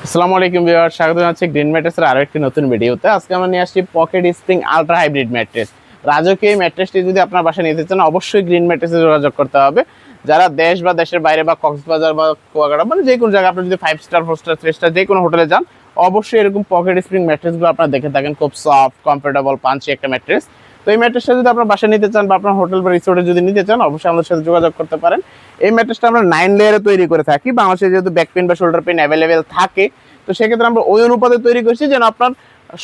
আসসালামু আলাইকুম ভিউয়ার, স্বাগত জানাচ্ছি গ্রিন ম্যাট্রেসের আরো একটি নতুন ভিডিওতে। আজকে আমরা নিয়ে আসছি pocket spring ultra hybrid mattress. রাজকীয় এই ম্যাট্রেসটি যদি আপনার বাসায় নিতে চান, অবশ্যই গ্রিন ম্যাট্রেসে যোগাযোগ করতে হবে। যারা দেশ বা দেশের বাইরে বা কক্সবাজার বা কুয়াকাটা মানে যে কোনো জায়গায় আপনি যদি 5 স্টার 4 স্টার 3 স্টার যে কোনো হোটেলে যান, অবশ্যই এরকম পকেট স্প্রিং ম্যাট্রেসগুলো আপনারা দেখে থাকেন। খুব সফট, কমফোর্টেবল, পাঞ্চি একটা ম্যাট্রেস। তো এই ম্যাট্রেসটা যদি আপনার বাসায় নিতে চান বা আপনার হোটেল বা রিসোর্টে যদি নিতে চান, অবশ্যই আমাদের সাথে যোগাযোগ করতে পারেন। এই ম্যাট্রেসটা আমরা 9 লেয়ারে তৈরি করে থাকি। বাংলাদেশে যেহেতু ব্যাক পেন বা শোল্ডার পেন অ্যাভেলেবেল থাকে, তো সেক্ষেত্রে আমরা ওই অনুপাতে তৈরি করছি যেন আপনার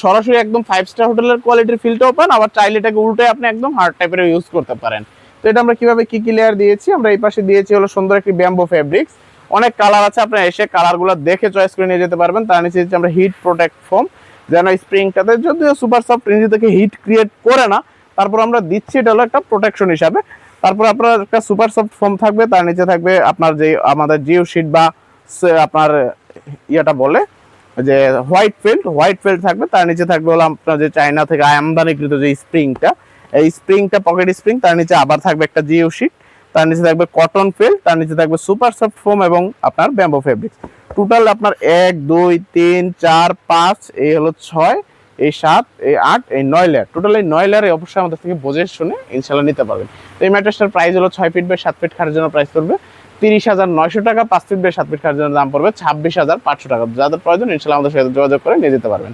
সরাসরি একদম 5 স্টার হোটেলের কোয়ালিটির ফিলটাও পান, আবার চাইলে এটাকে উল্টে আপনি একদম হার্ড টাইপের ইউজ করতে পারেন। তো এটা আমরা কিভাবে কি লেয়ার দিয়েছি, আমরা এই পাশে দিয়েছি হলো সুন্দর একটি ব্যাম্বো ফেব্রিক্স। অনেক কালার আছে, আপনারা এসে কালারগুলো দেখে চয়েস করে নিয়ে যেতে পারবেন। তার নিচে দিচ্ছি আমরা হিট প্রোটেক্ট ফোম, যেন স্প্রিংটাতে যদিও সুপার সফট নিজে থেকে হিট ক্রিয়েট করে না, তারপর আমরা দিচ্ছি এটা হলো একটা প্রোটেকশন হিসাবে। তারপর আপনার একটা সুপার সফট ফোম থাকবে, তার নিচে থাকবে আপনার যে আমাদের জিও শিট বা আপনার ইয়াটা বলে যে হোয়াইট ফিল্ড থাকবে। তার নিচে থাকবে হলো আপনার যে চায়না থেকে আমদানিকৃত যে স্প্রিংটা, এই স্প্রিংটা পকেট স্প্রিং। তার নিচে আবার থাকবে একটা জিও শিট, তার নিচে থাকবে কটন ফিল্ড, তার নিচে থাকবে সুপার সফট ফোম এবং আপনার ব্যাম্বো ফেব্রিক। টোটাল আপনার 1 2 3 4 5 এই হলো 6, এই 7, এই 8, এই 9 লেয়ার। টোটাল এই 9 লেয়ারে অবশ্যই আমাদের থেকে বুঝে শুনে ইনশাল্লাহ নিতে পারবেন। তো এই ম্যাট্রেসটার প্রাইস হলো 6 ফিট বাই 7 ফিট খাটের জন্য প্রাইস পড়বে 30,900 টাকা। 5 ফিট বাই 7 ফিট খাটের জন্য দাম পড়বে 26,500 টাকা। যাদের প্রয়োজন ইনশাল্লাহ আমাদের সাথে যোগাযোগ করে নিয়ে যেতে পারবেন।